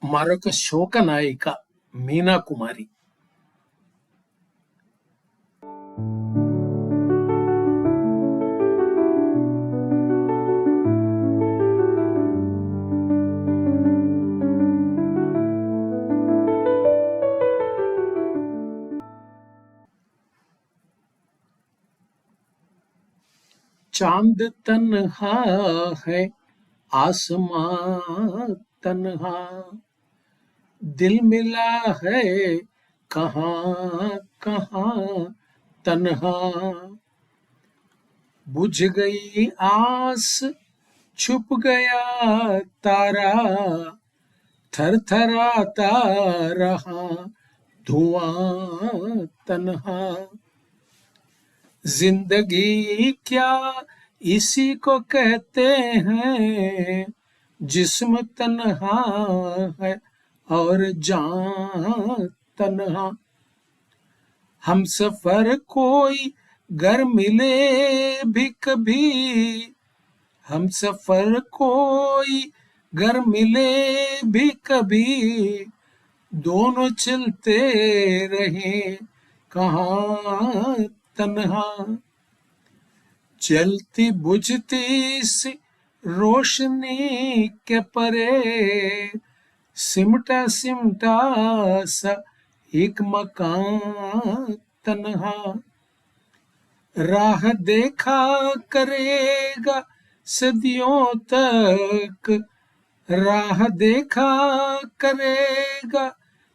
మరొక శోక నాయిక మీనా కుమారి. चांद तन्हा है, आसमां तन्हा, दिल मिला है कहाँ कहाँ तन्हा, बुझ गई आस छुप गया तारा, थरथराता रहा धुआं तन्हा, जिंदगी क्या इसी को कहते हैं, जिस्म तन्हा है और जान तन्हा, हम सफर कोई घर मिले भी कभी, हम सफर कोई घर मिले भी कभी, दोनों चलते रहे कहाँ तन्हा, जलती बुझती सी रोशनी के परे, सिमटा सिमटा सा एक मकान तन्हा, राह देखा करेगा सदियों तक, राह देखा करेगा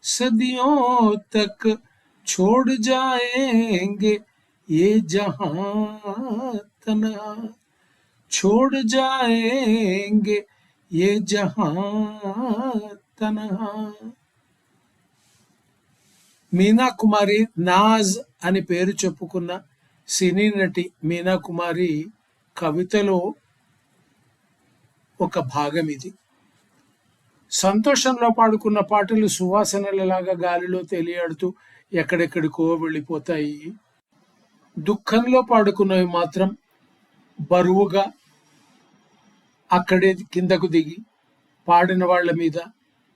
सदियों तक, छोड़ जाएंगे ये जहां तन्हा, छोड़ जाएंगे ये जहां तन्हा. మీనా కుమారి నాజ్ అని పేరు చెప్పుకున్న సినీ నటి మీనా కుమారి కవితలో ఒక భాగం ఇది. సంతోషంలో పాడుకున్న పాటలు సువాసనలలాగా గాలిలో తేలియాడుతూ ఎక్కడెక్కడికో వెళ్ళిపోతాయి. దుఃఖంలో పాడుకున్నవి మాత్రం బరువుగా అక్కడే కిందకు దిగి పాడిన వాళ్ళ మీద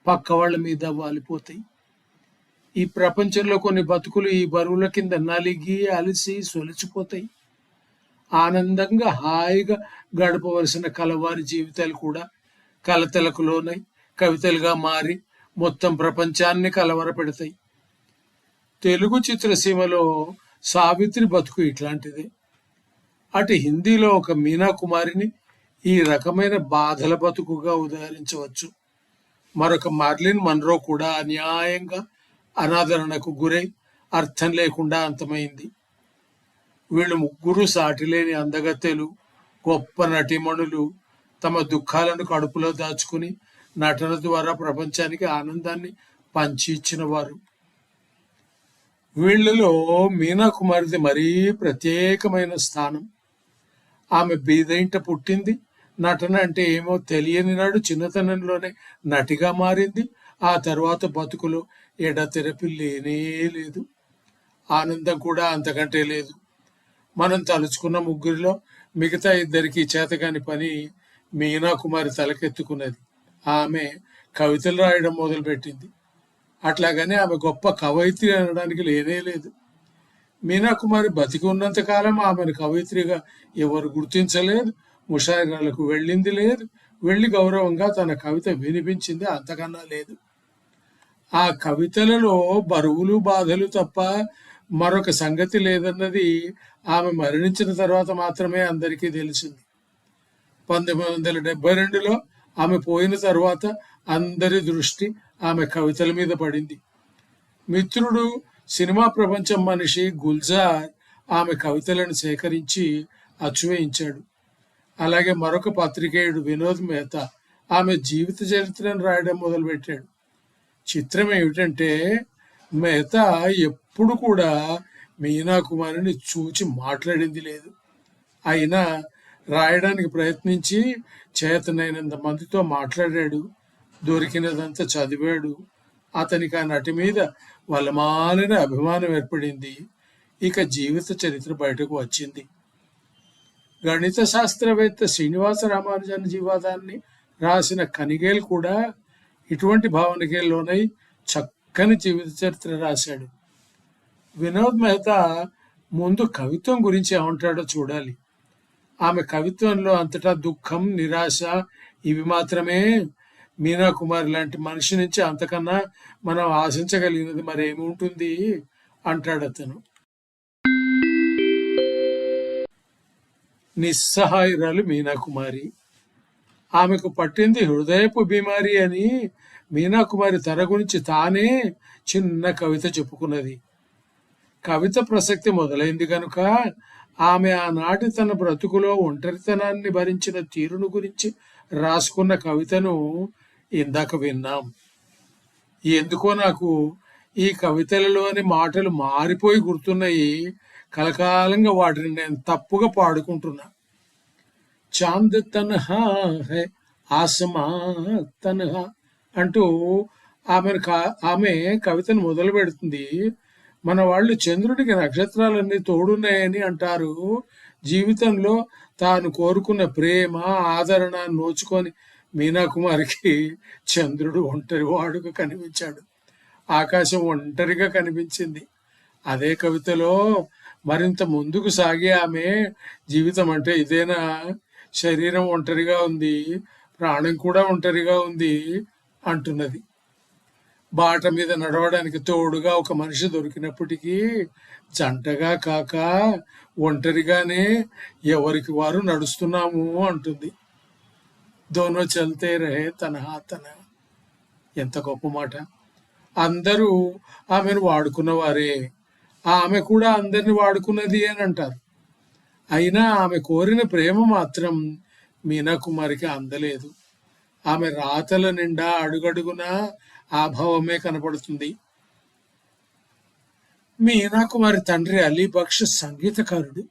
పక్క వాళ్ళ మీద వాలిపోతాయి. ఈ ప్రపంచంలో కొన్ని బతుకులు ఈ బరువుల కింద నలిగి అలసి సొలిచిపోతాయి. ఆనందంగా హాయిగా గడపవలసిన కలవారి జీవితాలు కూడా కలతలకు లోనై కవితలుగా మారి మొత్తం ప్రపంచాన్ని కలవరపెడతాయి. తెలుగు చిత్రసీమలో సావిత్రి బతుకు ఇట్లాంటిదే. అటు హిందీలో ఒక మీనా కుమారిని ఈ రకమైన బాధల బతుకుగా ఉదాహరించవచ్చు. మరొక మార్లిన్ మన్రో కూడా అన్యాయంగా అనాదరణకు గురై అర్థం లేకుండా అంతమైంది. వీళ్ళు ముగ్గురు సాటిలేని అందగత్తెలు, గొప్ప నటీమణులు. తమ దుఃఖాలను కడుపులో దాచుకుని నటన ద్వారా ప్రపంచానికి ఆనందాన్ని పంచి ఇచ్చిన వారు. వీళ్ళలో మీనా కుమారిది మరీ ప్రత్యేకమైన స్థానం. ఆమె బీదయింట పుట్టింది. నటన అంటే ఏమో తెలియని నాడు చిన్నతనంలోనే నటిగా మారింది. ఆ తర్వాత బతుకులో ఎడతెరపి లేనే లేదు. ఆనందం కూడా అంతకంటే లేదు. మనం తలుచుకున్న ముగ్గురిలో మిగతా ఇద్దరికి చేతగాని పని మీనా కుమారి తలకెత్తుకున్నది. ఆమె కవితలు రాయడం మొదలుపెట్టింది. అట్లాగని ఆమె గొప్ప కవయిత్రి అనడానికి లేనే లేదు. మీనా కుమారి బతికి ఉన్నంత కాలం ఆమెను కవయిత్రిగా ఎవరు గుర్తించలేదు. ముషాయిరాలకు వెళ్ళింది లేదు. వెళ్ళి గౌరవంగా తన కవిత వినిపించింది, అంతకన్నా లేదు. ఆ కవితలలో బరువులు బాధలు తప్ప మరొక సంగతి లేదన్నది ఆమె మరణించిన తర్వాత మాత్రమే అందరికీ తెలిసింది. 1972లో ఆమె పోయిన తర్వాత అందరి దృష్టి ఆమె కవితల మీద పడింది. మిత్రుడు, సినిమా ప్రపంచం మనిషి గుల్జార్ ఆమె కవితలను సేకరించి అచ్చువేయించాడు. అలాగే మరొక పత్రికేయుడు వినోద్ మెహతా ఆమె జీవిత చరిత్రను రాయడం మొదలుపెట్టాడు. చిత్రం ఏమిటంటే మెహతా ఎప్పుడు కూడా మీనా కుమారిని చూచి మాట్లాడింది లేదు. అయినా రాయడానికి ప్రయత్నించి చేతనైనంత మందితో మాట్లాడాడు. దొరికినదంతా చదివాడు. అతనికి ఆ నటి మీద వల్లమాలిన అభిమానం ఏర్పడింది. ఇక జీవిత చరిత్ర బయటకు వచ్చింది. గణిత శాస్త్రవేత్త శ్రీనివాస రామానుజన్ జీవితాన్ని రాసిన కనిగేల్ కూడా ఇటువంటి భావనకే లోనై చక్కని జీవిత చరిత్ర రాశాడు. వినోద్ మెహతా ముందు కవిత్వం గురించి ఏమంటాడో చూడాలి. ఆమె కవిత్వంలో అంతటా దుఃఖం, నిరాశ ఇవి మాత్రమే. మీనా కుమారి లాంటి మనిషి నుంచి అంతకన్నా మనం ఆశించగలిగినది మరేమి ఉంటుంది అంటాడు అతను. నిస్సహాయురాలు మీనా కుమారి. ఆమెకు పట్టింది హృదయపు బీమారి అని మీనా కుమారి తన గురించి తానే చిన్న కవిత చెప్పుకున్నది. కవిత ప్రసక్తి మొదలైంది కనుక ఆమె ఆనాటి తన బ్రతుకులో ఒంటరితనాన్ని భరించిన తీరును గురించి రాసుకున్న కవితను ఇందాక విన్నాం. ఎందుకో నాకు ఈ కవితలలోని మాటలు మారిపోయి గుర్తున్నాయి. కలకాలంగా వాటిని నేను తప్పుగా పాడుకుంటున్నా. చాంద్ తన్హా హై ఆసమా తన్హా అంటూ ఆమె కవితను మొదలు పెడుతుంది. మన వాళ్ళు చంద్రుడికి నక్షత్రాలన్నీ తోడున్నాయని అంటారు. జీవితంలో తాను కోరుకున్న ప్రేమ, ఆదరణ నోచుకొని మీనా కుమారికి చంద్రుడు ఒంటరి వాడుగా కనిపించాడు. ఆకాశం ఒంటరిగా కనిపించింది. అదే కవితలో మరింత ముందుకు సాగి ఆమె జీవితం అంటే ఇదేనా, శరీరం ఒంటరిగా ఉంది, ప్రాణం కూడా ఒంటరిగా ఉంది అంటున్నది. బాట మీద నడవడానికి తోడుగా ఒక మనిషి దొరికినప్పటికీ జంటగా కాక ఒంటరిగానే ఎవరికి వారు నడుస్తున్నాము అంటుంది. దోనో చల్తే రహే తనహా తనహా. ఎంత గొప్ప మాట. అందరూ ఆమెను వాడుకున్నవారే, ఆమె కూడా అందరిని వాడుకున్నది అని అంటారు. అయినా ఆమె కోరిన ప్రేమ మాత్రం మీనా కుమారికి అందలేదు. ఆమె రాతల నిండా అడుగడుగునా ఆ భావమే కనపడుతుంది. మీనా కుమారి తండ్రి అలీ బక్ష్ సంగీతకారుడు.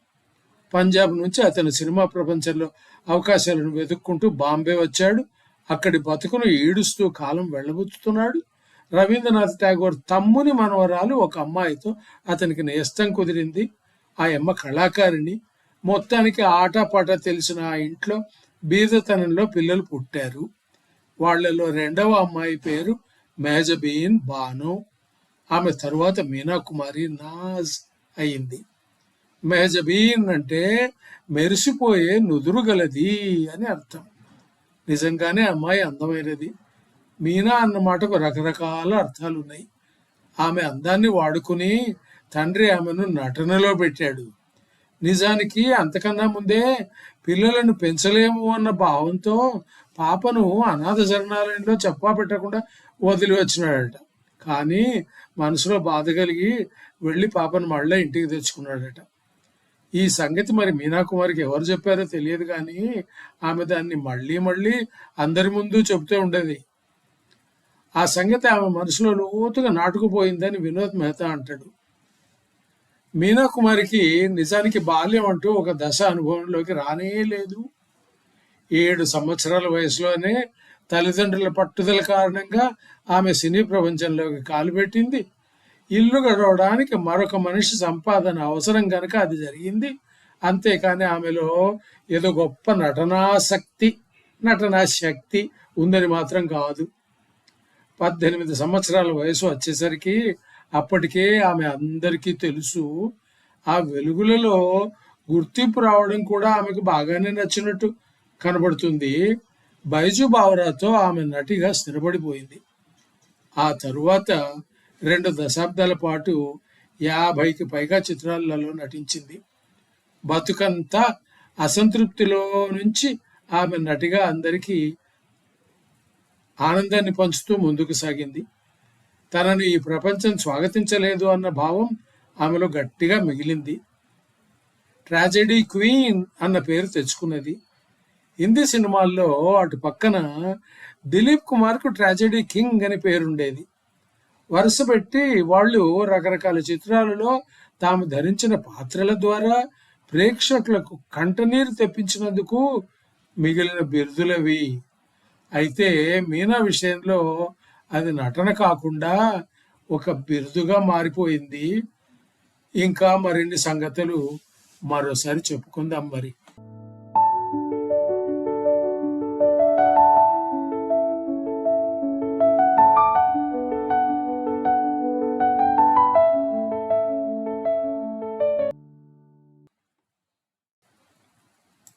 పంజాబ్ నుంచి అతను సినిమా ప్రపంచంలో అవకాశాలను వెతుక్కుంటూ బాంబే వచ్చాడు. అక్కడి బతుకును ఈడుస్తూ కాలం వెళ్ళబుచ్చుతున్నాడు. రవీంద్రనాథ్ ఠాగూర్ తమ్ముని మనవరాలు ఒక అమ్మాయితో అతనికి నేస్తం కుదిరింది. ఆ అమ్మ కళాకారిణి. మొత్తానికి ఆటపాట తెలిసిన ఆ ఇంట్లో బీదతనంలో పిల్లలు పుట్టారు. వాళ్లలో రెండవ అమ్మాయి పేరు మేజబీన్ బానో. ఆమె తరువాత మీనా కుమారి నాజ్ అయింది. మేజబీన్ అంటే మెరిసిపోయే నుదురు గలది అని అర్థం. నిజంగానే అమ్మాయి అందమైనది. మీనా అన్న మాటకు రకరకాల అర్థాలున్నాయి. ఆమె అందాన్ని వాడుకుని తండ్రి ఆమెను నటనలో పెట్టాడు. నిజానికి అంతకన్నా ముందే పిల్లలను పెంచలేము అన్న భావంతో పాపను అనాథ శరణాలయంలో చెప్పా పెట్టకుండా వదిలి వచ్చినాడట. కానీ మనసులో బాధ కలిగి వెళ్ళి పాపను మళ్ళీ ఇంటికి తెచ్చుకున్నాడట. ఈ సంగతి మరి మీనా కుమారికి ఎవరు చెప్పారో తెలియదు, కానీ ఆమె దాన్ని మళ్ళీ మళ్ళీ అందరి ముందు చెబుతూ ఉండేది. ఆ సంగతి ఆమె మనసులో లోతుగా నాటుకుపోయిందని వినోద్ మెహతా అంటాడు. మీనా కుమారికి నిజానికి బాల్యం అంటూ ఒక దశ అనుభవంలోకి రానే లేదు. 7 సంవత్సరాల వయసులోనే తల్లిదండ్రుల పట్టుదల కారణంగా ఆమె సినీ ప్రపంచంలోకి కాలుపెట్టింది. ఇల్లు గడవడానికి మరొక మనిషి సంపాదన అవసరం కనుక అది జరిగింది. అంతేకాని ఆమెలో ఏదో గొప్ప నటనా శక్తి ఉందని మాత్రం కాదు. 18 సంవత్సరాల వయసు వచ్చేసరికి అప్పటికే ఆమె అందరికీ తెలుసు. ఆ వెలుగులలో గుర్తింపు రావడం కూడా ఆమెకు బాగానే నచ్చినట్టు కనబడుతుంది. బైజు బావరాతో ఆమె నటిగా స్థిరపడిపోయింది. ఆ తరువాత 2 దశాబ్దాల పాటు 50కి పైగా చిత్రాలలో నటించింది. బతుకంతా అసంతృప్తిలో నుంచి ఆమె నటిగా అందరికీ ఆనందాన్ని పంచుతూ ముందుకు సాగింది. తనను ఈ ప్రపంచం స్వాగతించలేదు అన్న భావం ఆమెలో గట్టిగా మిగిలింది. ట్రాజెడీ క్వీన్ అన్న పేరు తెచ్చుకున్నది. హిందీ సినిమాల్లో అటు పక్కన దిలీప్ కుమార్కు ట్రాజెడీ కింగ్ అనే పేరుండేది. వరుస పెట్టి వాళ్ళు రకరకాల చిత్రాలలో తాము ధరించిన పాత్రల ద్వారా ప్రేక్షకులకు కంటనీరు తెప్పించినందుకు మిగిలిన బిరుదులవి. అయితే మీనా విషయంలో అది నటన కాకుండా ఒక బిరుదుగా మారిపోయింది. ఇంకా మరిన్ని సంగతులు మరోసారి చెప్పుకుందాం మరి.